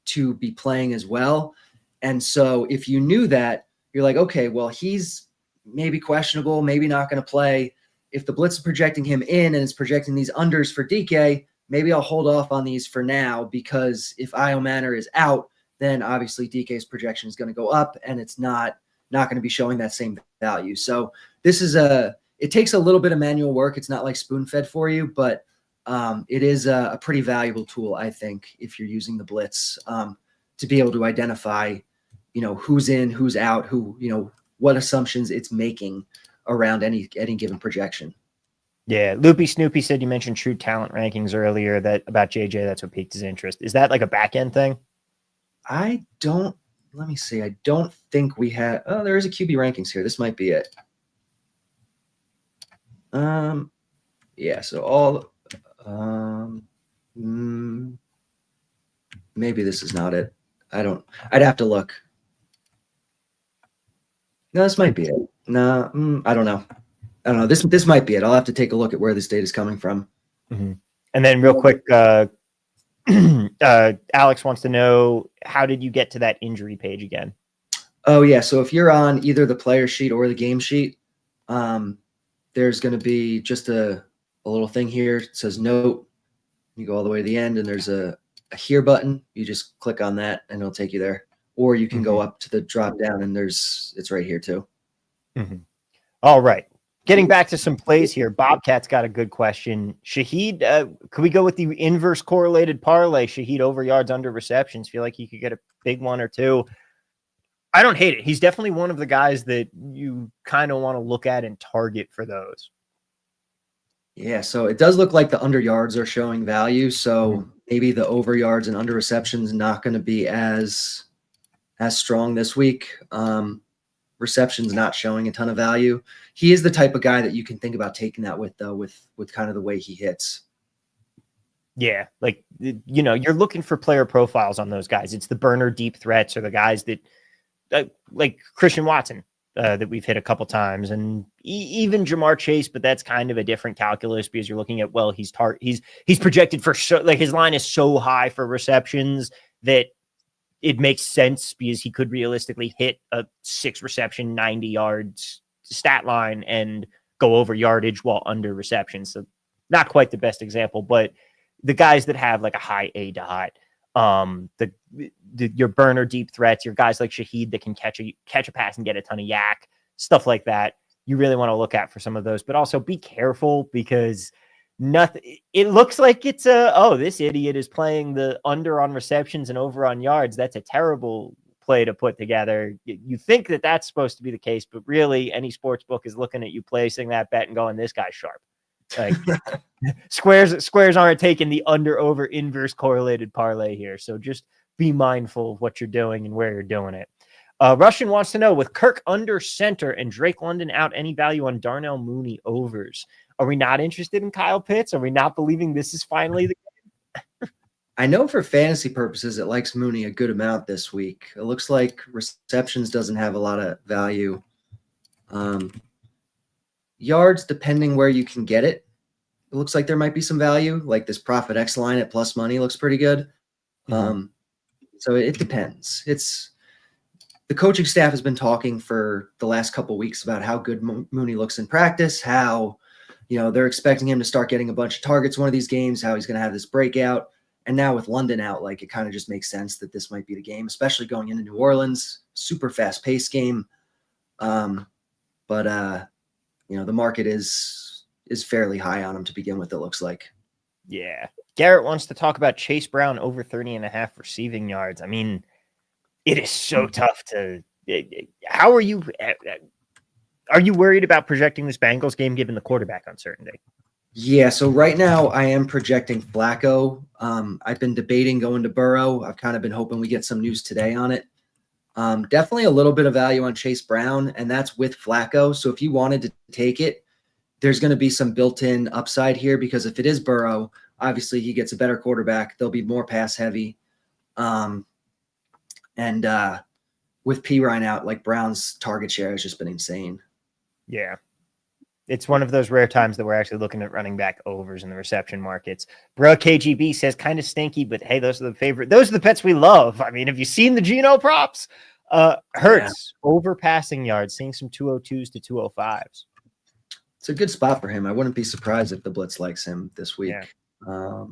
to be playing as well. And so if you knew that, you're like, okay, well, he's maybe questionable, maybe not going to play. If the Blitz is projecting him in and is projecting these unders for DK, maybe I'll hold off on these for now, because if Iomanor is out, then obviously DK's projection is going to go up, and it's not going to be showing that same value. So this is it takes a little bit of manual work. It's not like spoon-fed for you, but it is a pretty valuable tool, I think, if you're using the Blitz, to be able to identify who's in, who's out, what assumptions it's making around any given projection. Yeah, Loopy Snoopy said you mentioned true talent rankings earlier that about JJ. That's what piqued his interest. Is that like a back end thing? Let me see. I don't think we have. Oh, there is a QB rankings here. This might be it. Yeah. So all. Maybe this is not it. I'd have to look. No, this might be it. No, I don't know. This might be it. I'll have to take a look at where this data is coming from. Mm-hmm. And then real quick, Alex wants to know, how did you get to that injury page again? Oh yeah. So if you're on either the player sheet or the game sheet, there's going to be just a little thing here. It says note. You go all the way to the end and there's a here button. You just click on that and it'll take you there. Or you can go up to the drop down and it's right here too. Mm-hmm. All right. Getting back to some plays here. Bobcat's got a good question. Shaheed, could we go with the inverse correlated parlay? Shaheed over yards, under receptions. Feel like he could get a big one or two. I don't hate it. He's definitely one of the guys that you kind of want to look at and target for those. Yeah, so it does look like the under yards are showing value. So maybe the over yards and under receptions not going to be as strong this week. Receptions not showing a ton of value. He is the type of guy that you can think about taking that with, though, with kind of the way he hits. Yeah, like, you're looking for player profiles on those guys. It's the burner deep threats or the guys that, like Christian Watson, that we've hit a couple times, and even Jahmyr Chase, but that's kind of a different calculus because you're looking at, well, he's projected for his line is so high for receptions that it makes sense because he could realistically hit a 6 reception, 90 yards stat line and go over yardage while under reception. So not quite the best example, but the guys that have like a high A dot, your burner deep threats, your guys like Shaheed that can catch a pass and get a ton of yak, stuff like that. You really want to look at for some of those, but also be careful because it looks like it's this idiot is playing the under on receptions and over on yards. That's a terrible play to put together. You think that that's supposed to be the case, but really any sports book is looking at you placing that bet and going, this guy's sharp. Like squares aren't taking the under over inverse correlated parlay here. So just be mindful of what you're doing and where you're doing it. Russian wants to know, with Kirk under center and Drake London out, any value on Darnell Mooney overs? Are we not interested in Kyle Pitts? Are we not believing this is finally the game? I know for fantasy purposes, it likes Mooney a good amount this week. It looks like receptions doesn't have a lot of value. Yards, depending where you can get it, it looks like there might be some value. Like this Profit X line at plus money looks pretty good. So it depends. The coaching staff has been talking for the last couple of weeks about how good Mooney looks in practice, how they're expecting him to start getting a bunch of targets one of these games, how he's going to have this breakout. And now with London out, like, it kind of just makes sense that this might be the game, especially going into New Orleans, super fast paced game. But the market is fairly high on him to begin with, it looks like. Yeah. Garrett wants to talk about Chase Brown over 30.5 receiving yards. I mean, it is so tough to, how are you worried about projecting this Bengals game given the quarterback uncertainty? Yeah, so right now I am projecting Flacco. I've been debating going to Burrow. I've kind of been hoping we get some news today on it. Definitely a little bit of value on Chase Brown, and that's with Flacco. So if you wanted to take it, there's going to be some built-in upside here because if it is Burrow, obviously he gets a better quarterback. They'll be more pass heavy. And with Pirine out, like, Brown's target share has just been insane. Yeah. It's one of those rare times that we're actually looking at running back overs in the reception markets. Bro KGB says kind of stinky, but hey, those are the pets we love. I mean, have you seen the Geno props? Hurts over passing yards, seeing some 202s to 205s. It's a good spot for him. I wouldn't be surprised if the Blitz likes him this week. Yeah.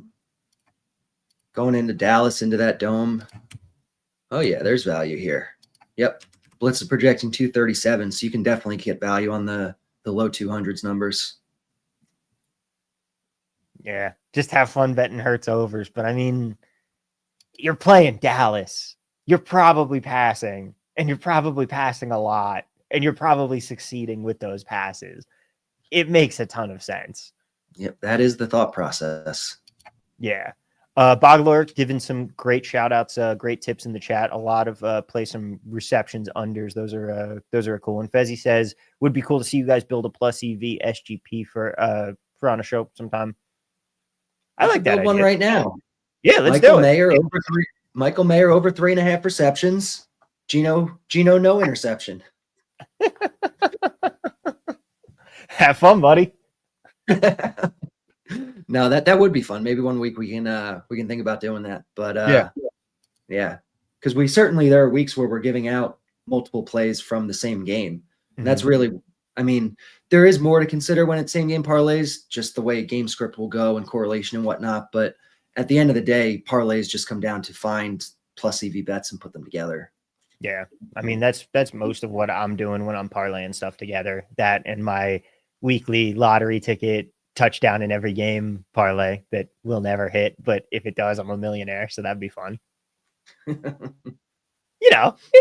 Going into Dallas, into that dome. Oh yeah, there's value here. Yep. Blitz is projecting 237, so you can definitely get value on the low 200s numbers. Yeah, just have fun betting Hurts overs. But I mean, you're playing Dallas. You're probably passing. and you're probably passing a lot, and you're probably succeeding with those passes. It makes a ton of sense. Yep, that is the thought process. Yeah. Bogler giving some great shout outs, great tips in the chat. A lot of play some receptions unders. Those are a cool one. Fezzi says would be cool to see you guys build a plus EV SGP for on a show sometime. I like that build one idea. right now. Yeah, let's Michael do Mayer it. Michael Mayer over 3.5 receptions. Geno no interception. Have fun, buddy. No, that would be fun. Maybe one week we can think about doing that. But yeah, because there are weeks where we're giving out multiple plays from the same game. And that's really, I mean, there is more to consider when it's same game parlays, just the way game script will go and correlation and whatnot. But at the end of the day, parlays just come down to find plus EV bets and put them together. Yeah, I mean that's most of what I'm doing when I'm parlaying stuff together. That and my weekly lottery ticket touchdown in every game parlay that will never hit, but if it does, I'm a millionaire, so that'd be fun. It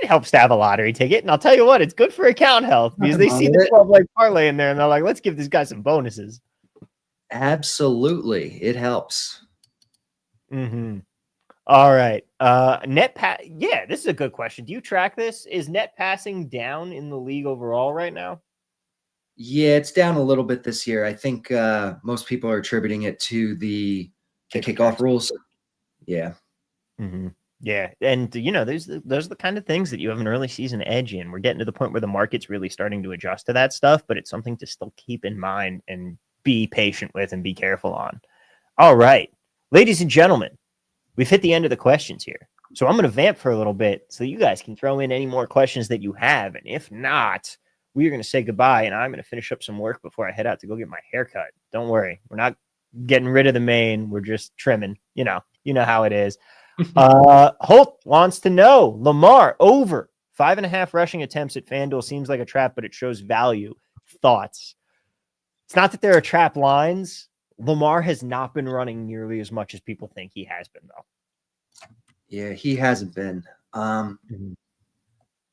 helps to have a lottery ticket, and I'll tell you what, it's good for account health because they see the 12 leg parlay in there and they're like, let's give this guy some bonuses. Absolutely, it helps. All right, yeah, this is a good question. Do you track this? Is net passing down in the league overall right now? Yeah, it's down a little bit this year. I think most people are attributing it to the kickoff rules. Yeah. Yeah. And, those are the kind of things that you have an early season edge in. We're getting to the point where the market's really starting to adjust to that stuff, but it's something to still keep in mind and be patient with and be careful on. All right, ladies and gentlemen, we've hit the end of the questions here. So I'm going to vamp for a little bit so you guys can throw in any more questions that you have. And if not, we are going to say goodbye, and I'm going to finish up some work before I head out to go get my hair cut. Don't worry. We're not getting rid of the mane. We're just trimming. You know how it is. Holt wants to know, Lamar over 5.5 rushing attempts at FanDuel seems like a trap, but it shows value. Thoughts? It's not that there are trap lines. Lamar has not been running nearly as much as people think he has been, though. Yeah, he hasn't been.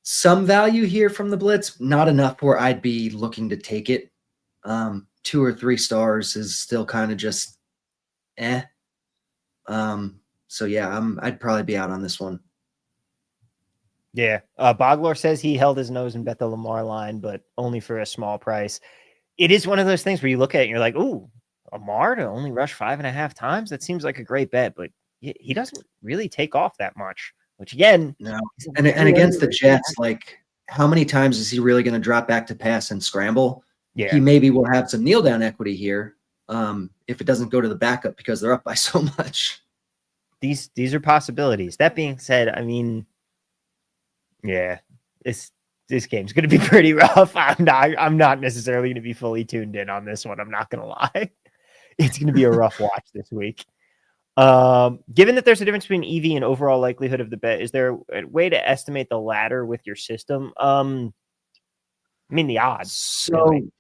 Some value here from the blitz, not enough where I'd be looking to take it. 2 or 3 stars is still kind of just So yeah, I'd probably be out on this one. Yeah. Bogler says he held his nose and bet the Lamar line, but only for a small price. It is one of those things where you look at it and you're like, ooh, Lamar to only rush 5.5 times? That seems like a great bet, but he doesn't really take off that much. Which again, no. And against the Jets, like how many times is he really going to drop back to pass and scramble? Yeah. He maybe will have some kneel down equity here if it doesn't go to the backup because they're up by so much. These are possibilities. That being said, I mean, yeah, this game's going to be pretty rough. I'm not necessarily going to be fully tuned in on this one. I'm not going to lie. It's going to be a rough watch this week. Given that there's a difference between EV and overall likelihood of the bet, is there a way to estimate the latter with your system? I mean, the odds. So, really.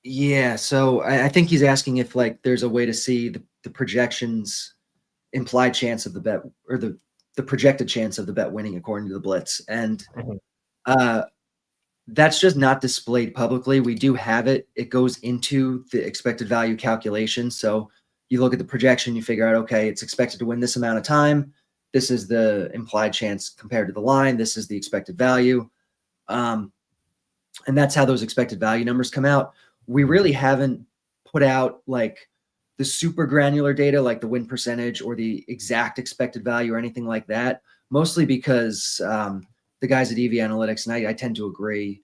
Yeah. So I think he's asking if like there's a way to see the projections implied chance of the bet or the projected chance of the bet winning according to the blitz. And that's just not displayed publicly. We do have it. It goes into the expected value calculation. So you look at the projection, you figure out, okay, it's expected to win this amount of time. This is the implied chance compared to the line. This is the expected value. And that's how those expected value numbers come out. We really haven't put out like the super granular data, like the win percentage or the exact expected value or anything like that, mostly because the guys at EV Analytics, and I tend to agree,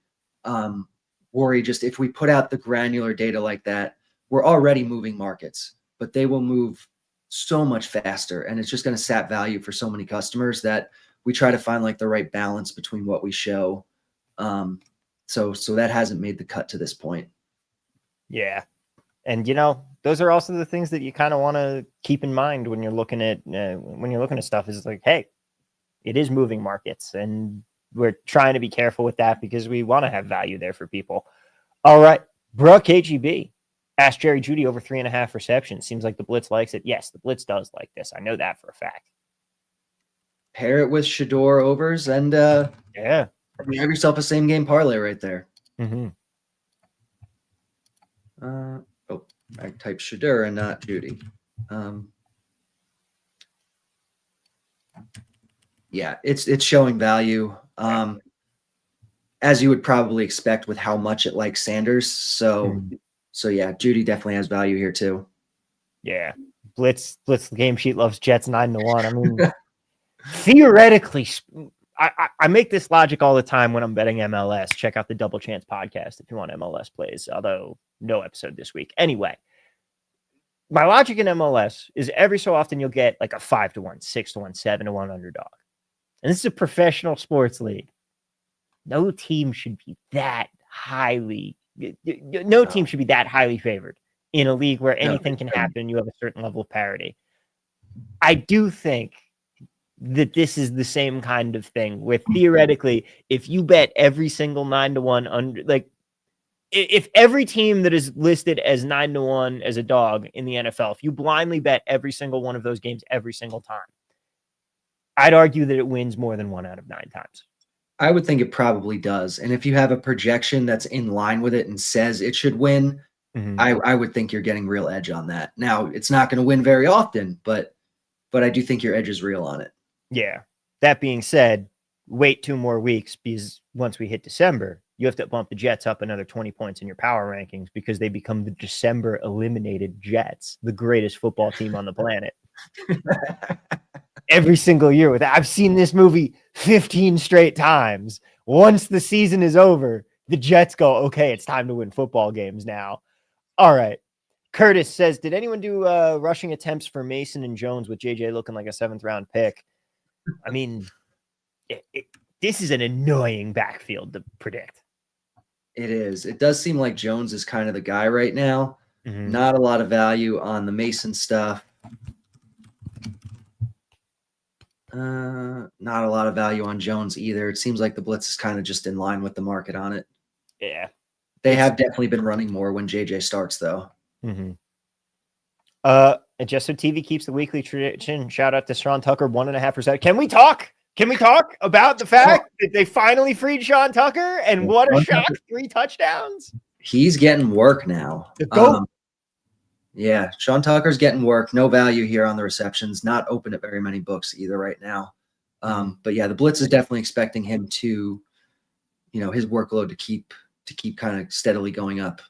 worry just if we put out the granular data like that, we're already moving markets, but they will move so much faster. And it's just going to sap value for so many customers that we try to find like the right balance between what we show. So that hasn't made the cut to this point. Yeah. And, those are also the things that you kind of want to keep in mind when you're looking at stuff is like, hey, it is moving markets and we're trying to be careful with that because we want to have value there for people. All right. Brooke KGB asked Jerry Jeudy over 3.5 receptions. Seems like the Blitz likes it. Yes, the Blitz does like this. I know that for a fact. pair it with Shador overs, and Yeah. you have yourself a same game parlay right there. Mm-hmm. I typed Shador and not Judy. Yeah, it's showing value, as you would probably expect with how much it likes Sanders. So yeah, Judy definitely has value here too. Yeah, Blitz game sheet loves Jets 9-1. I mean, theoretically, I make this logic all the time when I'm betting MLS. Check out the Double Chance podcast if you want MLS plays, although no episode this week. Anyway, my logic in MLS is every so often you'll get like a 5-1, 6-1, 7-1 underdog. And this is a professional sports league. No team should be that highly favored in a league where anything can happen. You have a certain level of parity. I do think that this is the same kind of thing with theoretically, if you bet every single 9-1 under, like if every team that is listed as 9-1 as a dog in the NFL, if you blindly bet every single one of those games every single time, I'd argue that it wins more than 1 out of 9 times. I would think it probably does. And if you have a projection that's in line with it and says it should win, I would think you're getting real edge on that. Now, it's not going to win very often, but I do think your edge is real on it. Yeah. That being said, wait 2 more weeks, because once we hit December, you have to bump the Jets up another 20 points in your power rankings because they become the December eliminated Jets, the greatest football team on the planet. Every single year with that. I've seen this movie 15 straight times. Once the season is over, the Jets go, okay, it's time to win football games now. All right. Curtis says, did anyone do rushing attempts for Mason and Jones with JJ looking like a 7th round pick? I mean, this is an annoying backfield to predict. It is. It does seem like Jones is kind of the guy right now. Not a lot of value on the Mason stuff. Not a lot of value on Jones either. It seems like the blitz is kind of just in line with the market on it. Yeah. They have definitely been running more when JJ starts, though. And just so TV keeps the weekly tradition, shout out to Sean Tucker, 1.5%. Can we talk about the fact that they finally freed Sean Tucker? And what a shock, 3 touchdowns. He's getting work now. Yeah, Sean Tucker's getting work. No value here on the receptions. Not open at very many books either right now. But yeah, the blitz is definitely expecting him to, his workload to keep kind of steadily going up.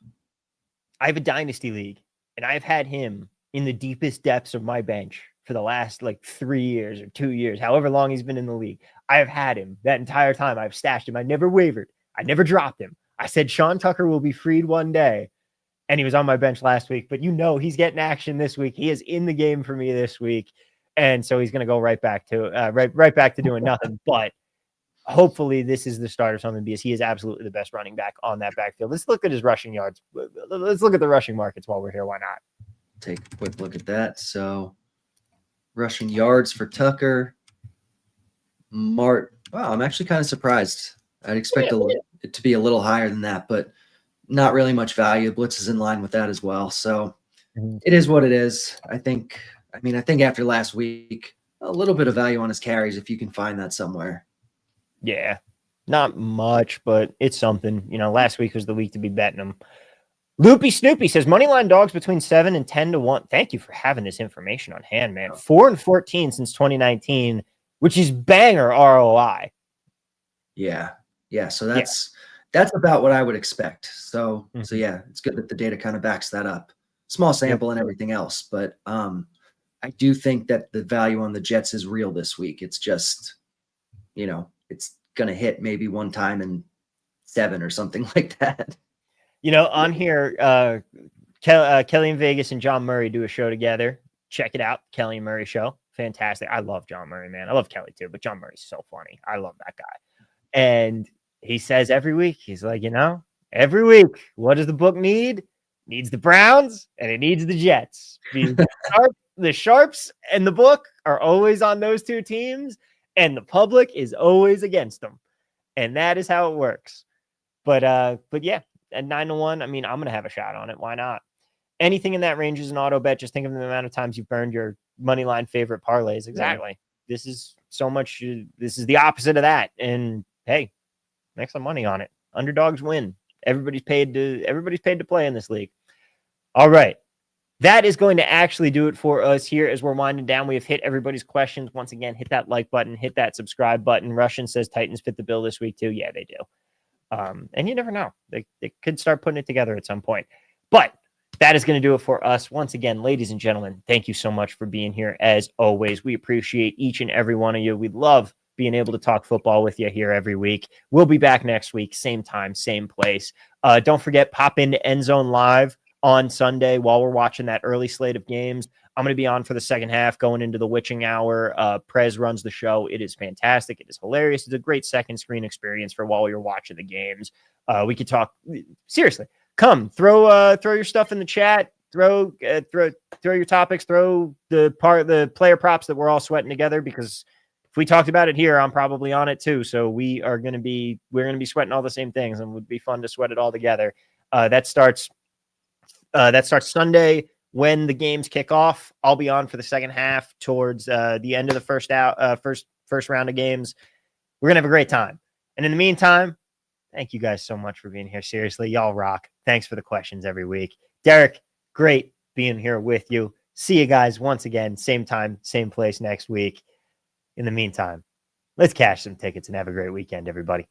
I have a dynasty league, and I've had him in the deepest depths of my bench for the last 3 years or 2 years, however long he's been in the league. I have had him that entire time. I've stashed him. I never wavered. I never dropped him. I said Sean Tucker will be freed one day. And he was on my bench last week, but he's getting action this week. He is in the game for me this week. And so he's going to go right back to right back to doing nothing. But hopefully this is the start of something, because he is absolutely the best running back on that backfield. Let's look at his rushing yards. Let's look at the rushing markets while we're here. Why not? Take a quick look at that. So rushing yards for Tucker. Wow, I'm actually kind of surprised. I'd expect it to be a little higher than that, but not really much value. Blitz is in line with that as well. So it is what it is. I think after last week, a little bit of value on his carries if you can find that somewhere. Yeah, not much, but it's something. Last week was the week to be betting him. Loopy Snoopy says moneyline dogs between 7 and 10-1. Thank you for having this information on hand, man. 4-14 since 2019, which is banger ROI. Yeah. So that's about what I would expect. So yeah, it's good that the data kind of backs that up. Small sample and everything else, but I do think that the value on the Jets is real this week. It's just, it's going to hit maybe one time in 7 or something like that. On here, Kelly in Vegas and John Murray do a show together. Check it out, Kelly and Murray show. Fantastic. I love John Murray, man. I love Kelly too, but John Murray's so funny. I love that guy. And he says every week, he's like, every week, what does the book need? It needs the Browns and it needs the Jets. The Sharps and the book are always on those 2 teams, and the public is always against them. And that is how it works. But yeah, at 9-1, I'm going to have a shot on it. Why not? Anything in that range is an auto bet. Just think of the amount of times you've burned your money line favorite parlays. Exactly. this is so much. This is the opposite of that. And hey, make some money on it. Underdogs win. Everybody's paid to play in this league. All right. That is going to actually do it for us here as we're winding down. We have hit everybody's questions. Once again, hit that like button, hit that subscribe button. Russian says Titans fit the bill this week too. Yeah, they do. And you never know. They could start putting it together at some point. But that is going to do it for us. Once again, ladies and gentlemen, thank you so much for being here. As always, we appreciate each and every one of you. We love being able to talk football with you here every week. We'll be back next week, same time, same place. Don't forget, pop into End Zone Live on Sunday while we're watching that early slate of games. I'm going to be on for the second half going into the witching hour. Prez runs the show. It is fantastic. It is hilarious. It's a great second screen experience for while you're watching the games. We could talk seriously. Come throw your stuff in the chat, throw your topics, throw the player props that we're all sweating together, because if we talked about it here, I'm probably on it too. So we're going to be sweating all the same things, and it would be fun to sweat it all together. That starts Sunday when the games kick off. I'll be on for the second half towards the end of the first round of games. We're going to have a great time. And in the meantime, thank you guys so much for being here. Seriously, y'all rock. Thanks for the questions every week. Derek, great being here with you. See you guys once again, same time, same place next week. In the meantime, let's cash some tickets and have a great weekend, everybody.